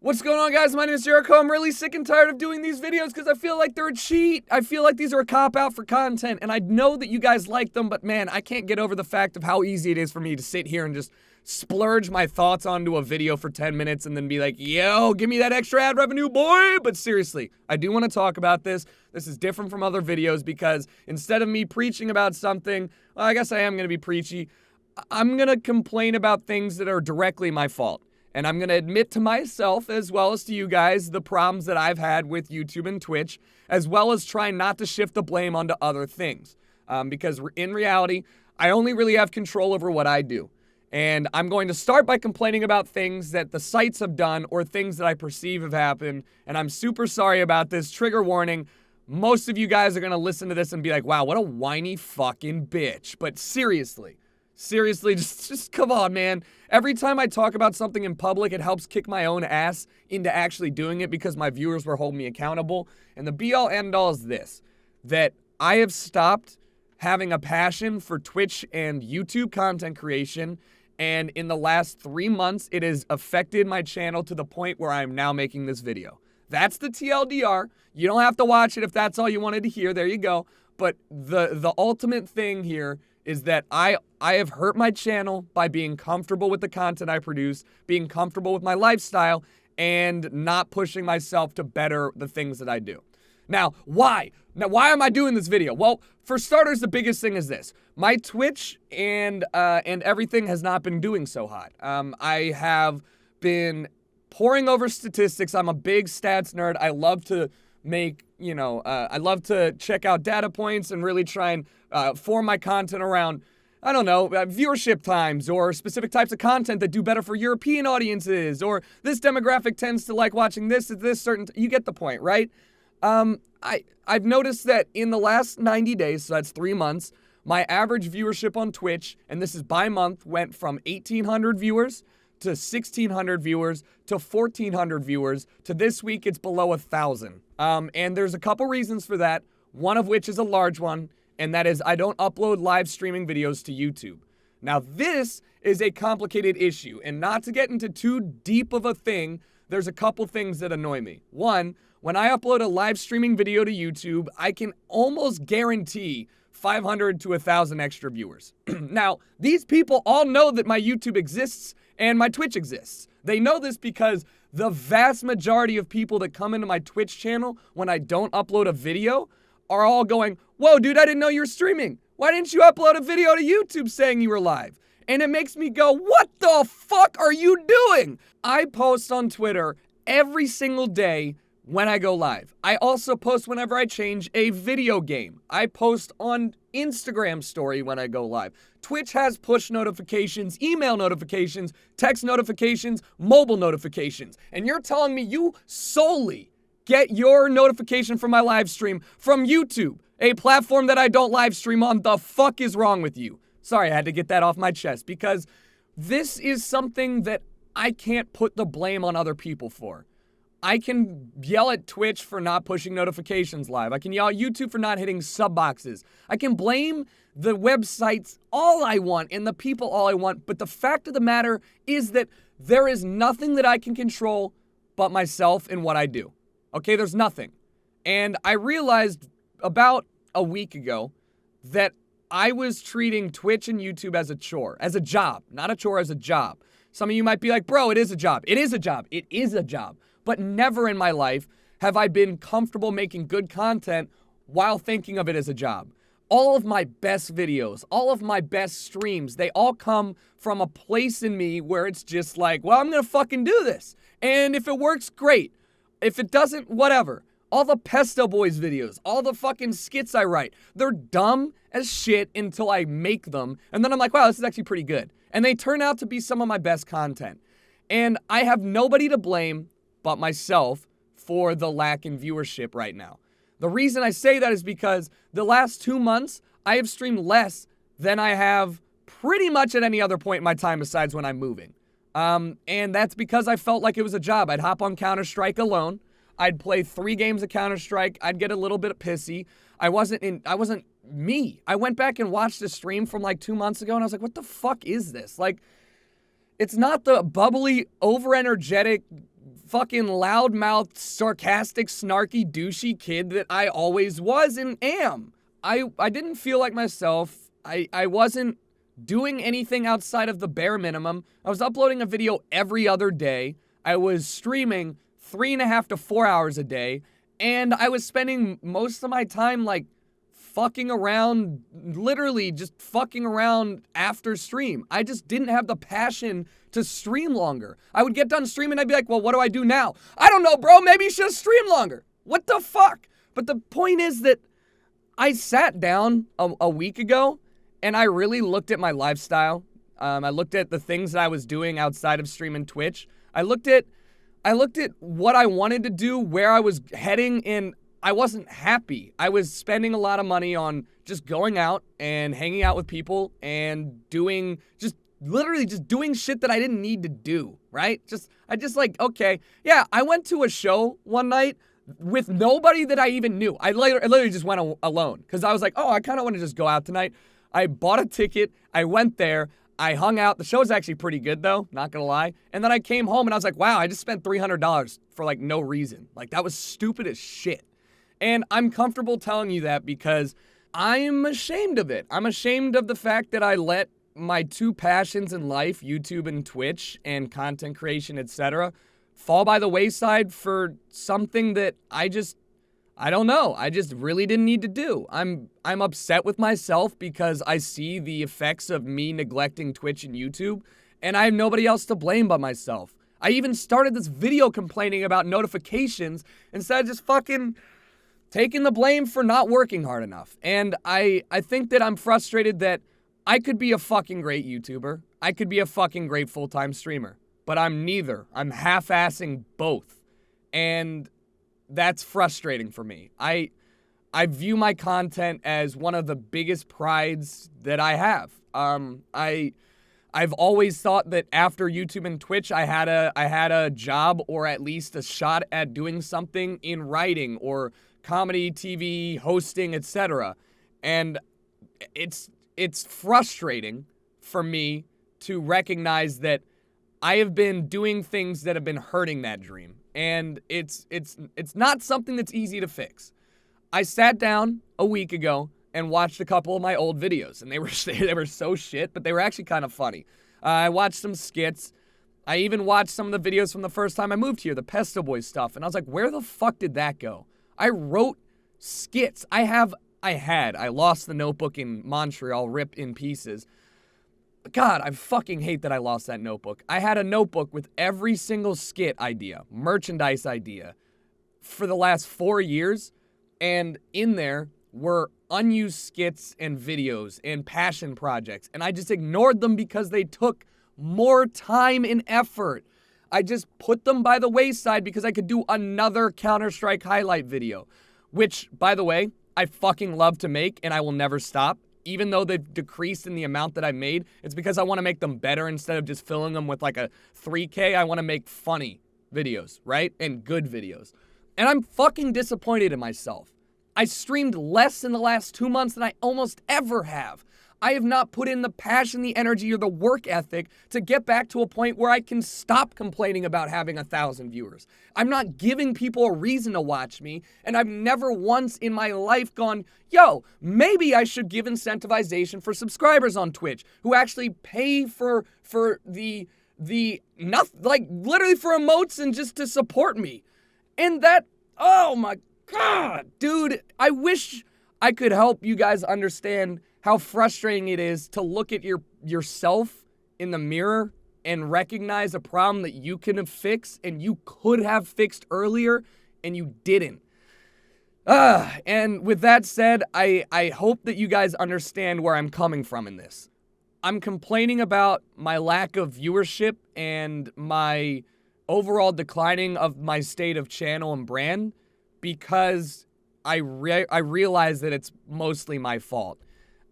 What's going on, guys? My name is Jericho. I'm really sick and tired of doing these videos because I feel like they're a cheat. I feel like these are a cop-out for content, and I know that you guys like them, but man, I can't get over the fact of how easy it is for me to sit here and just splurge my thoughts onto a video for 10 minutes and then be like, yo, give me that extra ad revenue, boy! But seriously, I do want to talk about this. This is different from other videos because instead of me preaching about something, well, I guess I am going to be preachy. I'm going to complain about things that are directly my fault. And I'm going to admit to myself, as well as to you guys, the problems that I've had with YouTube and Twitch, as well as trying not to shift the blame onto other things. Because in reality, I only really have control over what I do. And I'm going to start by complaining about things that the sites have done or things that I perceive have happened. And I'm super sorry about this. Trigger warning. Most of you guys are going to listen to this and be like, wow, what a whiny fucking bitch. But seriously, just come on, man. Every time I talk about something in public, it helps kick my own ass into actually doing it because my viewers will hold me accountable. And the be-all, end-all is this, that I have stopped having a passion for Twitch and YouTube content creation, and in the last 3 months, it has affected my channel to the point where I'm now making this video. That's the TLDR. You don't have to watch it if that's all you wanted to hear. There you go. But the ultimate thing here is that I have hurt my channel by being comfortable with the content I produce, being comfortable with my lifestyle, and not pushing myself to better the things that I do. Now, why? Why am I doing this video? Well, for starters, the biggest thing is this. My Twitch and everything has not been doing so hot. I have been poring over statistics. I'm a big stats nerd. I love to make, I love to check out data points and really try and form my content around, I don't know, viewership times or specific types of content that do better for European audiences, or this demographic tends to like watching this certain, you get the point, right? I've noticed that in the last 90 days, so that's 3 months, my average viewership on Twitch, and this is by month, went from 1,800 viewers to 1,600 viewers to 1,400 viewers to this week it's below 1,000. And there's a couple reasons for that, one of which is a large one, and that is I don't upload live streaming videos to YouTube. Now this is a complicated issue, and not to get into too deep of a thing, there's a couple things that annoy me. One, when I upload a live streaming video to YouTube, I can almost guarantee 500 to 1,000 extra viewers. Now, these people all know that my YouTube exists and my Twitch exists. They know this because the vast majority of people that come into my Twitch channel when I don't upload a video are all going, whoa, dude, I didn't know you were streaming. Why didn't you upload a video to YouTube saying you were live? And it makes me go, what the fuck are you doing? I post on Twitter every single day when I go live. I also post whenever I change a video game. I post on Instagram story when I go live. Twitch has push notifications, email notifications, text notifications, mobile notifications. And you're telling me you solely get your notification from my live stream from YouTube, a platform that I don't live stream on. The fuck is wrong with you? Sorry, I had to get that off my chest because this is something that I can't put the blame on other people for. I can yell at Twitch for not pushing notifications live. I can yell at YouTube for not hitting sub boxes. I can blame the websites all I want and the people all I want, but the fact of the matter is that there is nothing that I can control but myself and what I do. Okay, there's nothing. And I realized about a week ago that I was treating Twitch and YouTube as a chore, as a job, not a chore, as a job. Some of you might be like, bro, it is a job. It is a job. It is a job. But never in my life have I been comfortable making good content while thinking of it as a job. All of my best videos, all of my best streams, they all come from a place in me where it's just like, well, I'm gonna fucking do this. And if it works, great. If it doesn't, whatever. All the Pesto Boys videos, all the fucking skits I write, they're dumb as shit until I make them. And then I'm like, wow, this is actually pretty good. And they turn out to be some of my best content. And I have nobody to blame but myself for the lack in viewership right now. The reason I say that is because the last 2 months, I have streamed less than I have pretty much at any other point in my time besides when I'm moving. And that's because I felt like it was a job. I'd hop on Counter-Strike alone. I'd play 3 games of Counter-Strike. I'd get a little bit pissy. I wasn't me. I went back and watched a stream from like 2 months ago and I was like, what the fuck is this? Like, it's not the bubbly, over-energetic, fucking loudmouth, sarcastic, snarky, douchey kid that I always was and am. I didn't feel like myself. I wasn't doing anything outside of the bare minimum. I was uploading a video every other day. I was streaming 3.5 to 4 hours a day. And I was spending most of my time, like, fucking around, literally just fucking around after stream. I just didn't have the passion to stream longer. I would get done streaming, I'd be like, well, what do I do now? I don't know, bro, maybe you should stream longer. What the fuck? But the point is that I sat down a week ago, and I really looked at my lifestyle. I looked at the things that I was doing outside of streaming Twitch. I looked at what I wanted to do, where I was heading, and I wasn't happy. I was spending a lot of money on just going out and hanging out with people and literally doing shit that I didn't need to do, right? Okay. Yeah, I went to a show one night with nobody that I even knew. I literally just went alone because I was like, oh, I kind of want to just go out tonight. I bought a ticket. I went there. I hung out. The show was actually pretty good, though, not gonna lie. And then I came home, and I was like, wow, I just spent $300 for, like, no reason. Like, that was stupid as shit. And I'm comfortable telling you that because I'm ashamed of it. I'm ashamed of the fact that I let my two passions in life, YouTube and Twitch and content creation, etc., fall by the wayside for something that I don't know. I just really didn't need to do. I'm upset with myself because I see the effects of me neglecting Twitch and YouTube, and I have nobody else to blame but myself. I even started this video complaining about notifications instead of just fucking taking the blame for not working hard enough. And I think that I'm frustrated that I could be a fucking great YouTuber. I could be a fucking great full-time streamer. But I'm neither. I'm half-assing both. And that's frustrating for me. I view my content as one of the biggest prides that I have. I've always thought that after YouTube and Twitch, I had a job or at least a shot at doing something in writing or comedy, TV, hosting, etc. And it's frustrating for me to recognize that I have been doing things that have been hurting that dream. And it's not something that's easy to fix. I sat down a week ago and watched a couple of my old videos, and they were so shit, but they were actually kind of funny. I watched some skits. I even watched some of the videos from the first time I moved here, the Pesto Boys stuff, and I was like, where the fuck did that go? I wrote skits. I lost the notebook in Montreal, rip in pieces. God, I fucking hate that I lost that notebook. I had a notebook with every single skit idea, merchandise idea for the last 4 years, and in there were unused skits and videos and passion projects, and I just ignored them because they took more time and effort. I just put them by the wayside because I could do another Counter-Strike highlight video, which, by the way, I fucking love to make, and I will never stop. Even though they've decreased in the amount that I made, it's because I want to make them better instead of just filling them with like a 3K. I want to make funny videos, right? And good videos. And I'm fucking disappointed in myself. I streamed less in the last 2 months than I almost ever have. I have not put in the passion, the energy, or the work ethic to get back to a point where I can stop complaining about having 1,000 viewers. I'm not giving people a reason to watch me, and I've never once in my life gone, yo, maybe I should give incentivization for subscribers on Twitch who actually pay for the like literally for emotes and just to support me. And that, oh my God, dude, I wish I could help you guys understand how frustrating it is to look at yourself in the mirror and recognize a problem that you can fix and you could have fixed earlier and you didn't. And with that said, I hope that you guys understand where I'm coming from in this. I'm complaining about my lack of viewership and my overall declining of my state of channel and brand because I realize that it's mostly my fault.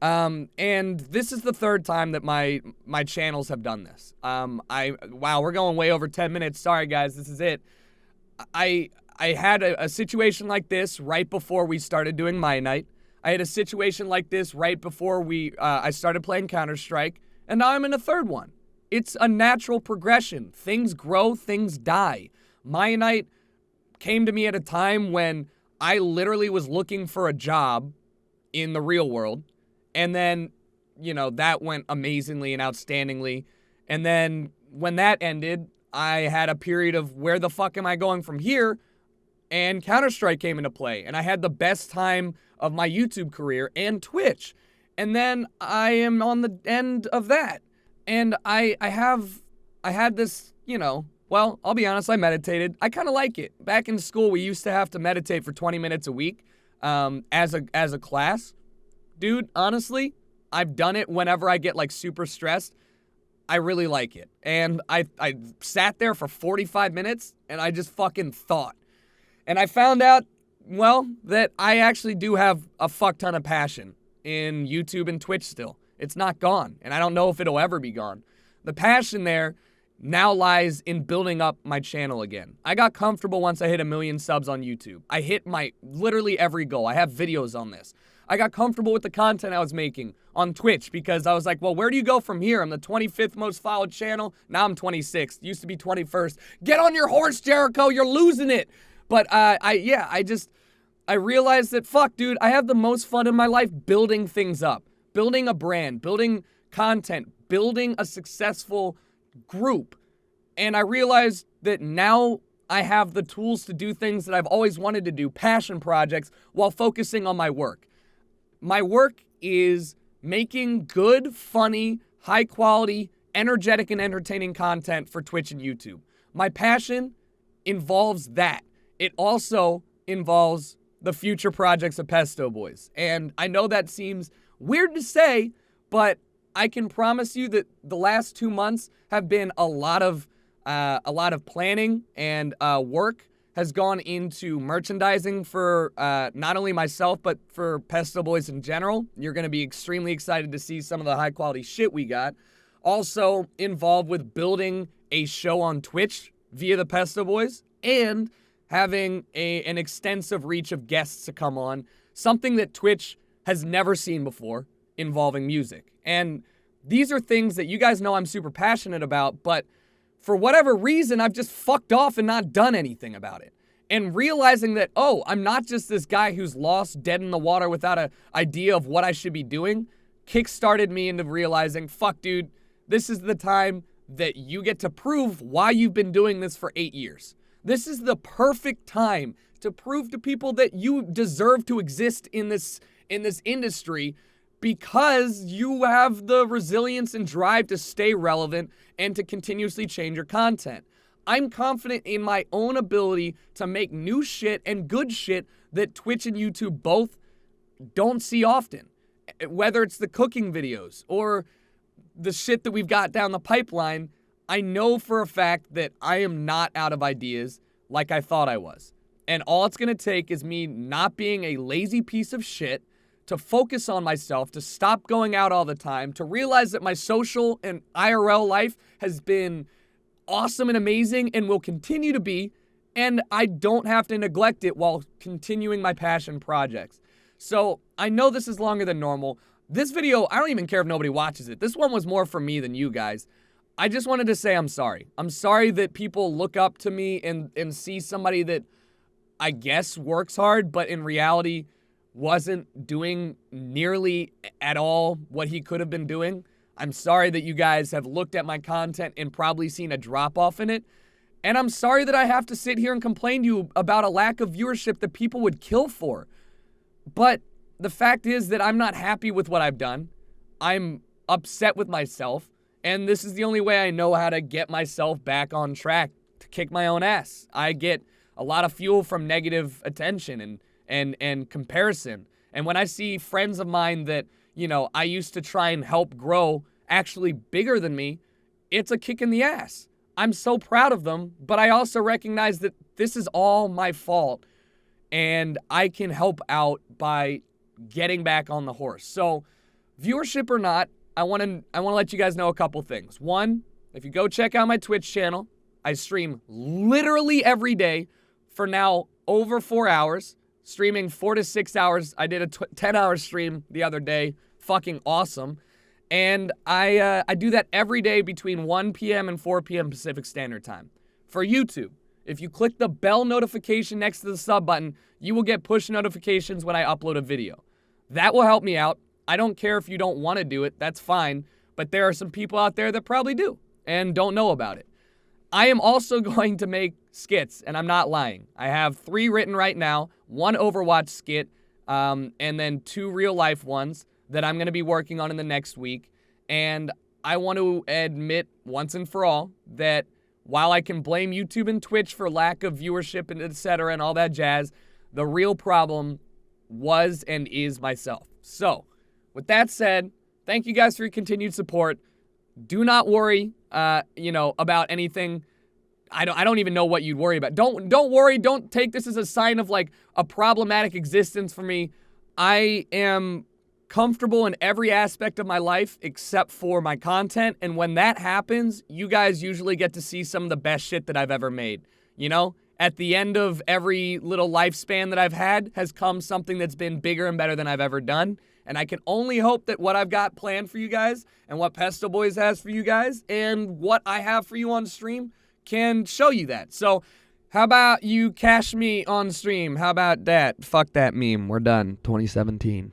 And this is the third time that my channels have done this. Wow, we're going way over 10 minutes. Sorry guys, this is it. I had a situation like this right before we started doing My Night. I had a situation like this right before I started playing Counter-Strike, and now I'm in a third one. It's a natural progression. Things grow, things die. Maya Night came to me at a time when I literally was looking for a job in the real world. And then, that went amazingly and outstandingly. And then when that ended, I had a period of where the fuck am I going from here? And Counter-Strike came into play. And I had the best time of my YouTube career and Twitch. And then I am on the end of that. And I had this, well, I'll be honest, I meditated. I kind of like it. Back in school, we used to have to meditate for 20 minutes a week as a class. Dude, honestly, I've done it whenever I get like super stressed. I really like it. And I sat there for 45 minutes and I just fucking thought. And I found out, well, that I actually do have a fuck ton of passion in YouTube and Twitch still. It's not gone, and I don't know if it'll ever be gone. The passion there now lies in building up my channel again. I got comfortable once I hit 1 million subs on YouTube. I hit my literally every goal. I have videos on this. I got comfortable with the content I was making on Twitch because I was like, well, where do you go from here? I'm the 25th most followed channel. Now I'm 26th. Used to be 21st. Get on your horse, Jericho. You're losing it. But I realized that, fuck, dude, I have the most fun in my life building things up. Building a brand, building content, building a successful group. And I realized that now I have the tools to do things that I've always wanted to do, passion projects, while focusing on my work. My work is making good, funny, high quality, energetic, and entertaining content for Twitch and YouTube. My passion involves that. It also involves the future projects of Pesto Boys. And I know that seems weird to say, but I can promise you that the last 2 months have been a lot of planning and work has gone into merchandising for not only myself, but for Pesto Boys in general. You're going to be extremely excited to see some of the high quality shit we got. Also involved with building a show on Twitch via the Pesto Boys and having an extensive reach of guests to come on, something that Twitch has never seen before involving music. And these are things that you guys know I'm super passionate about, but for whatever reason, I've just fucked off and not done anything about it. And realizing that, oh, I'm not just this guy who's lost, dead in the water without an idea of what I should be doing, kickstarted me into realizing, fuck, dude, this is the time that you get to prove why you've been doing this for 8 years. This is the perfect time to prove to people that you deserve to exist in this industry because you have the resilience and drive to stay relevant and to continuously change your content. I'm confident in my own ability to make new shit and good shit that Twitch and YouTube both don't see often. Whether it's the cooking videos or the shit that we've got down the pipeline, I know for a fact that I am not out of ideas like I thought I was. And all it's going to take is me not being a lazy piece of shit, to focus on myself, to stop going out all the time, to realize that my social and IRL life has been awesome and amazing and will continue to be, and I don't have to neglect it while continuing my passion projects. So I know this is longer than normal. This video, I don't even care if nobody watches it. This one was more for me than you guys. I just wanted to say I'm sorry. I'm sorry that people look up to me and see somebody that I guess works hard, but in reality wasn't doing nearly at all what he could have been doing. I'm sorry that you guys have looked at my content and probably seen a drop-off in it. And I'm sorry that I have to sit here and complain to you about a lack of viewership that people would kill for. But the fact is that I'm not happy with what I've done. I'm upset with myself. And this is the only way I know how to get myself back on track, to kick my own ass. I get a lot of fuel from negative attention and comparison. And when I see friends of mine that, I used to try and help grow actually bigger than me, it's a kick in the ass. I'm so proud of them, but I also recognize that this is all my fault and I can help out by getting back on the horse. So, viewership or not, I want to let you guys know a couple things. One, if you go check out my Twitch channel, I stream literally every day for now over 4 hours. Streaming 4 to 6 hours. I did a 10-hour stream the other day. Fucking awesome. And I do that every day between 1 p.m. and 4 p.m. Pacific Standard Time. For YouTube, If you click the bell notification next to the sub button, you will get push notifications when I upload a video. That will help me out. I don't care if you don't want to do it. That's fine. But there are some people out there that probably do and don't know about it. I am also going to make skits, and I'm not lying. I have 3 written right now, 1 Overwatch skit, and then 2 real-life ones that I'm going to be working on in the next week. And I want to admit once and for all that while I can blame YouTube and Twitch for lack of viewership and etc. and all that jazz, the real problem was and is myself. So, with that said, thank you guys for your continued support. Do not worry, about anything. I don't even know what you'd worry about. Don't worry. Don't take this as a sign of like a problematic existence for me. I am comfortable in every aspect of my life except for my content. And when that happens, you guys usually get to see some of the best shit that I've ever made. At the end of every little lifespan that I've had has come something that's been bigger and better than I've ever done. And I can only hope that what I've got planned for you guys and what Pesto Boys has for you guys and what I have for you on stream can show you that. So how about you cash me on stream? How about that? Fuck that meme. We're done. 2017.